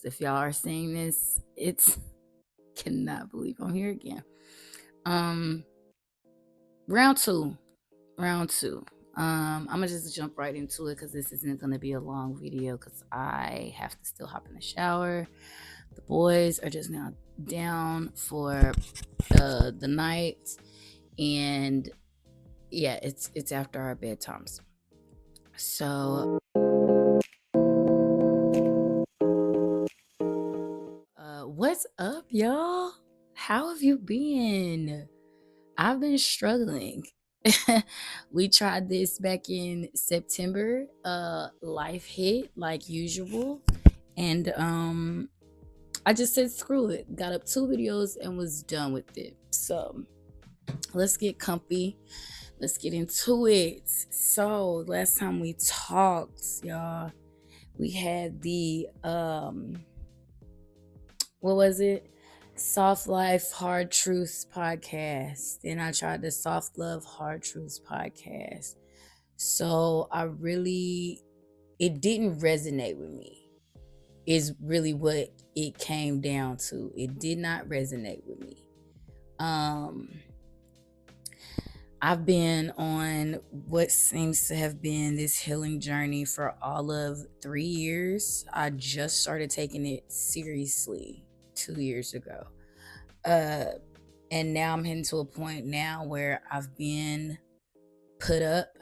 If y'all are seeing this, it's cannot believe I'm here again. Round two. I'm gonna just jump right into it because this isn't gonna be a long video because I have to still hop in the shower. The boys are just now down for the night, and yeah, it's after our bedtimes. So what's up, y'all? How have you been? I've been struggling. We tried this back in September. Life hit like usual, and I just said screw it. Got up 2 videos and was done with it. So let's get comfy. Let's get into it. So last time we talked, y'all, we had the what was it? Soft Life Hard Truths podcast. Then I tried the Soft Love Hard Truths podcast. So it didn't resonate with me, is really what it came down to. It did not resonate with me. I've been on what seems to have been this healing journey for all of 3 years. I just started taking it seriously 2 years ago. And now I'm heading to a point now where I've been put up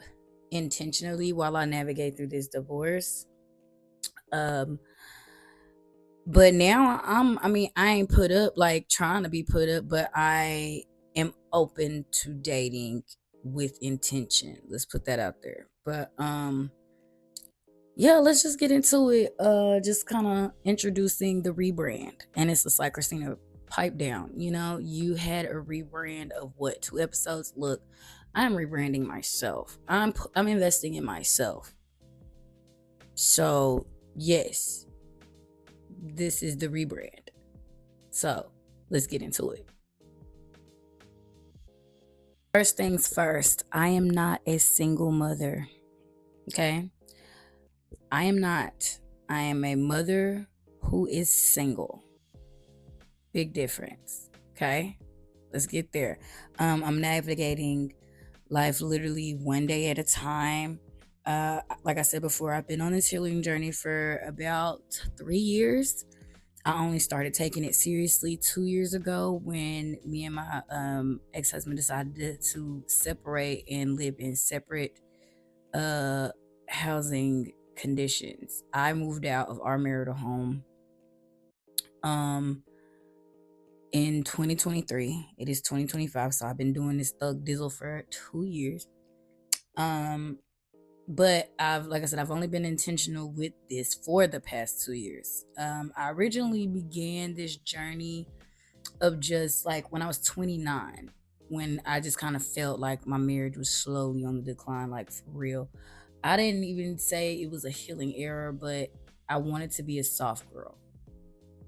intentionally while I navigate through this divorce. But now I ain't put up like trying to be put up, but I am open to dating with intention. Let's put that out there. But yeah, let's just get into it. Just kind of introducing the rebrand. And it's just like Christina, pipe down. You had a rebrand of what, 2 episodes? Look, I'm rebranding myself. I'm investing in myself. So yes, this is the rebrand. So let's get into it. First things first, I am not a single mother. Okay? I am not. I am a mother who is single. Big difference. Okay? Let's get there. I'm navigating life literally one day at a time. Like I said before, I've been on this healing journey for about 3 years. I only started taking it seriously 2 years ago when me and my ex-husband decided to separate and live in separate housing conditions. I moved out of our marital home in 2023. It is 2025, so I've been doing this thug dizzle for 2 years. But I've only been intentional with this for the past 2 years. I originally began this journey of just like when I was 29, when I just kind of felt like my marriage was slowly on the decline, like for real. I didn't even say it was a healing era, but I wanted to be a soft girl.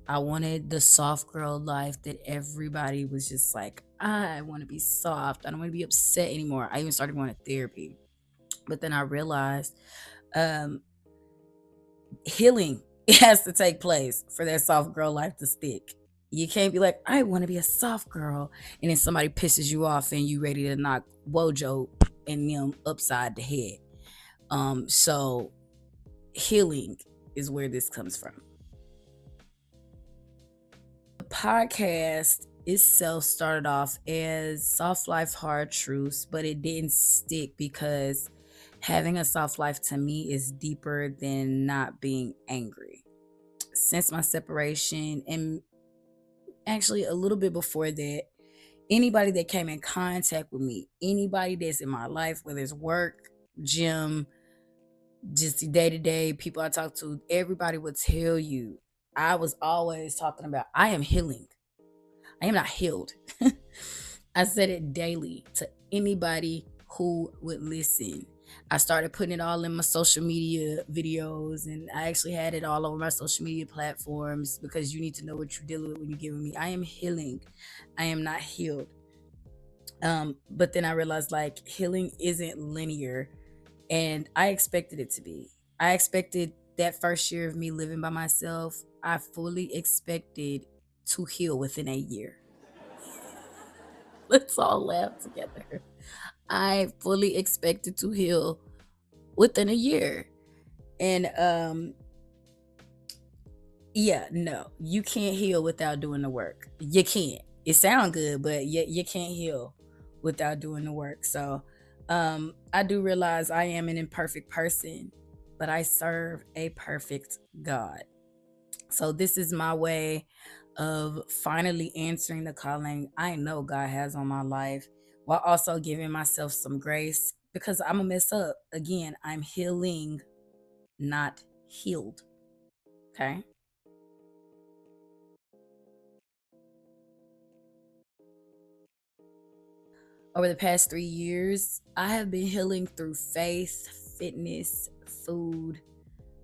I wanted the soft girl life that everybody was just like, I want to be soft. I don't want to be upset anymore. I even started going to therapy. But then I realized healing it has to take place for that soft girl life to stick. You can't be like, I want to be a soft girl, and then somebody pisses you off and you ready to knock Wojo and them upside the head. So healing is where this comes from. The podcast itself started off as Soft Life Hard Truths, but it didn't stick because having a soft life to me is deeper than not being angry. Since my separation, and actually a little bit before that, anybody that came in contact with me, anybody that's in my life, whether it's work, gym, just day to day, people I talk to, everybody would tell you I was always talking about I am healing. I am not healed. I said it daily to anybody who would listen. I started putting it all in my social media videos, and I actually had it all over my social media platforms because you need to know what you're dealing with when you're giving me. I am healing. I am not healed. But then I realized healing isn't linear, and I expected it to be. I expected that first year of me living by myself, I fully expected to heal within a year. Let's all laugh together. I fully expected to heal within a year. And yeah, no, you can't heal without doing the work. You can't. It sounds good, but you can't heal without doing the work. So I do realize I am an imperfect person, but I serve a perfect God. So this is my way of finally answering the calling I know God has on my life, while also giving myself some grace, because I'm gonna mess up. Again, I'm healing, not healed. Okay. Over the past 3 years, I have been healing through faith, fitness, food,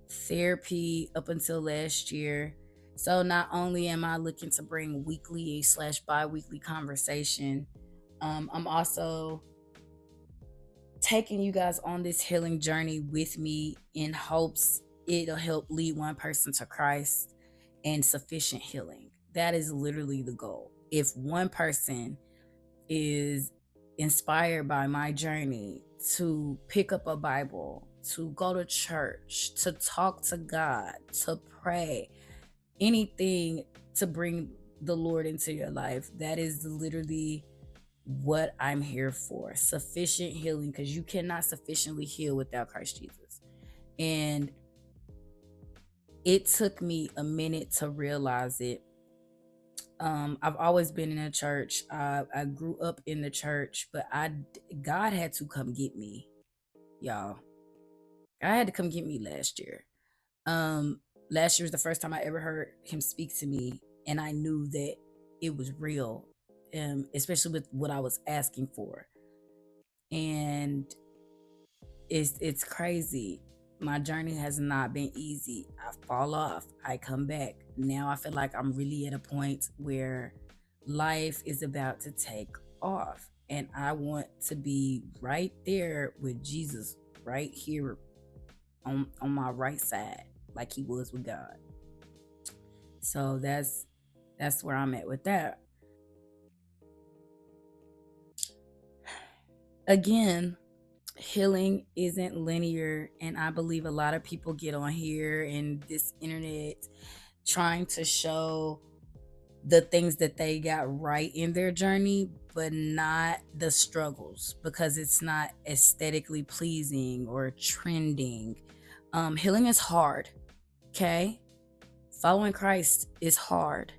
therapy up until last year. So not only am I looking to bring weekly slash bi-weekly conversation, I'm also taking you guys on this healing journey with me in hopes it'll help lead one person to Christ and sufficient healing. That is literally the goal. If one person is inspired by my journey to pick up a Bible, to go to church, to talk to God, to pray, anything to bring the Lord into your life, that is literally what I'm here for. Sufficient healing, because you cannot sufficiently heal without Christ Jesus. And it took me a minute to realize it. I've always been in a church. I grew up in the church, but God had to come get me, y'all. I had to come get me last year. Um, Last year was the first time I ever heard Him speak to me, and I knew that it was real, especially with what I was asking for. And it's crazy. My journey has not been easy. I fall off, I come back. Now I feel like I'm really at a point where life is about to take off, and I want to be right there with Jesus, right here on my right side, like He was with God. So that's where I'm at with that. Again, healing isn't linear, and I believe a lot of people get on here and this internet trying to show the things that they got right in their journey, but not the struggles, because it's not aesthetically pleasing or trending. Healing is hard. Okay. Following Christ is hard.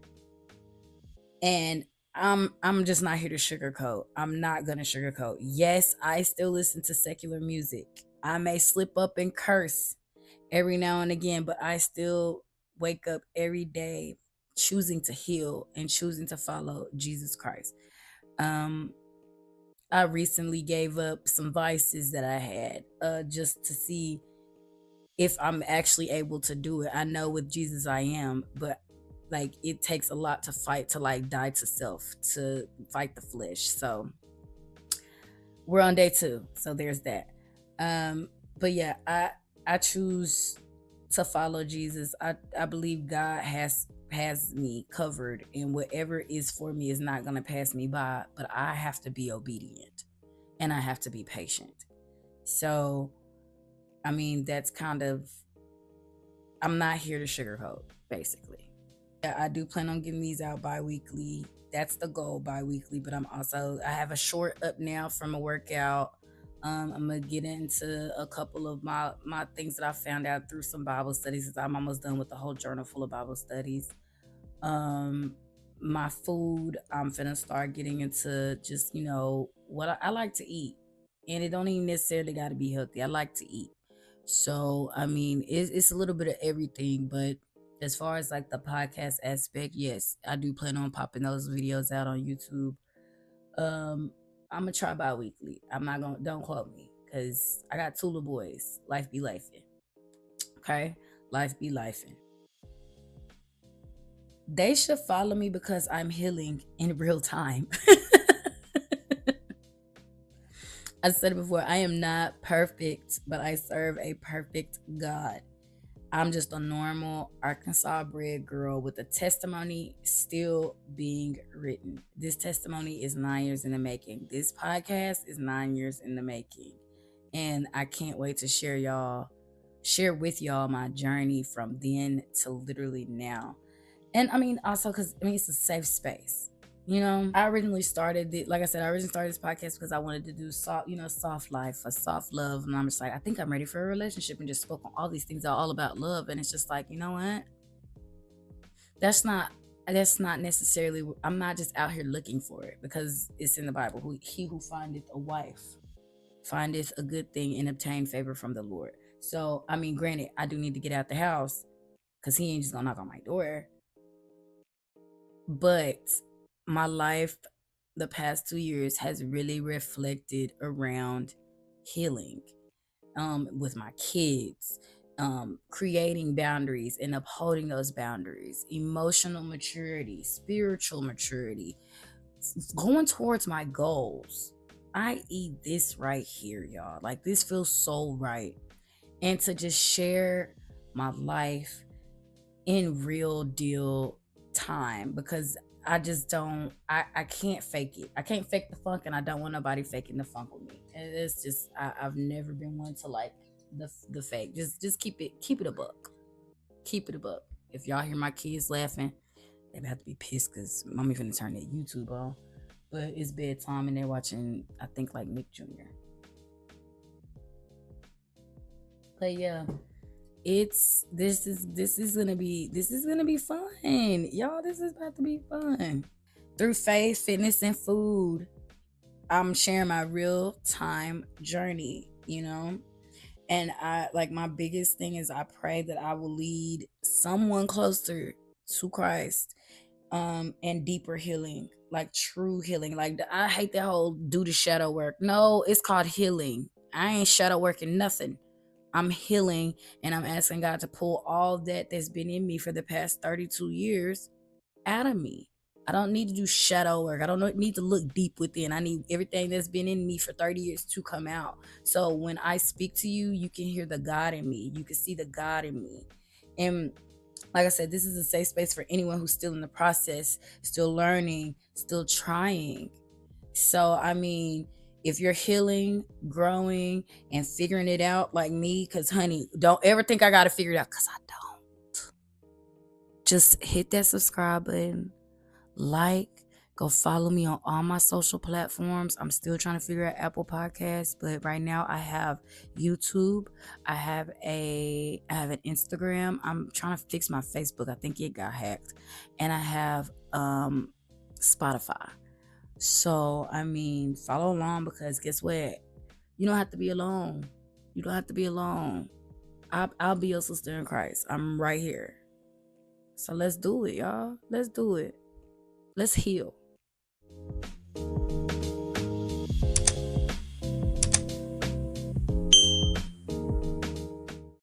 And I'm just not here to sugarcoat. I'm not gonna sugarcoat. Yes, I still listen to secular music. I may slip up and curse every now and again, but I still wake up every day choosing to heal and choosing to follow Jesus Christ. Um, I recently gave up some vices that I had, just to see if I'm actually able to do it. I know with Jesus I am, but like it takes a lot to fight, to like die to self, to fight the flesh. So we're on day 2. So there's that. But yeah, I choose to follow Jesus. I believe God has me covered, and whatever is for me is not going to pass me by, but I have to be obedient and I have to be patient. So I mean, that's kind of, I'm not here to sugarcoat, basically. Yeah, I do plan on getting these out bi-weekly. That's the goal, bi-weekly. But I have a short up now from a workout. I'm gonna get into a couple of my things that I found out through some Bible studies. I'm almost done with the whole journal full of Bible studies. Um, my food, I'm finna start getting into just what I like to eat, and it don't even necessarily got to be healthy. I like to eat. So, I mean, it's a little bit of everything, but as far as like the podcast aspect, yes, I do plan on popping those videos out on YouTube. Um, I'm gonna try bi-weekly. I'm not gonna, don't quote me, because I got two little boys. Life be lifing. Okay? Life be lifing. They should follow me because I'm healing in real time. I said it before, I am not perfect, but I serve a perfect God. I'm just a normal Arkansas bred girl with a testimony still being written. This testimony is 9 years in the making. This podcast is 9 years in the making. And I can't wait to share with y'all my journey from then to literally now. And I mean, also because I mean, it's a safe space. I originally started it, like I said, I originally started this podcast because I wanted to do soft life, a soft love. And I'm just like, I think I'm ready for a relationship, and just spoke on all these things are all about love. And it's just like, you know what? That's not that's not necessarily, I'm not just out here looking for it because it's in the Bible. He who findeth a wife findeth a good thing and obtain favor from the Lord. So I mean, granted, I do need to get out the house because he ain't just gonna knock on my door. But my life the past 2 years has really reflected around healing, with my kids, creating boundaries and upholding those boundaries, emotional maturity, spiritual maturity, going towards my goals, i.e., this right here, y'all. Like, this feels so right. And to just share my life in real deal time, because I just don't, I can't fake it. I can't fake the funk, and I don't want nobody faking the funk with me. And it's just, I've never been one to like the fake. Just keep it a buck. Keep it a buck. If y'all hear my kids laughing, they have to be pissed because mommy finna turn that YouTube on. But it's bedtime and they're watching, I think, like Nick Jr. But yeah, this is gonna be fun, y'all. This is about to be fun. Through faith, fitness, and food, I'm sharing my real time journey, and I like, my biggest thing is I pray that I will lead someone closer to Christ, and deeper healing, like true healing. Like, I hate that whole do the shadow work. No, it's called healing. I ain't shadow working nothing. I'm healing, and I'm asking God to pull all that's been in me for the past 32 years out of me. I don't need to do shadow work. I don't need to look deep within. I need everything that's been in me for 30 years to come out. So when I speak to you, you can hear the God in me. You can see the God in me. And like I said, this is a safe space for anyone who's still in the process, still learning, still trying. So, I mean, if you're healing, growing, and figuring it out like me, because, honey, don't ever think I got to figure it out, because I don't. Just hit that subscribe button, like, go follow me on all my social platforms. I'm still trying to figure out Apple Podcasts, but right now I have YouTube. I have an Instagram. I'm trying to fix my Facebook. I think it got hacked. And I have Spotify. So, I mean, follow along, because guess what? You don't have to be alone. You don't have to be alone. I'll be your sister in Christ. I'm right here. So let's do it, y'all. Let's do it. Let's heal.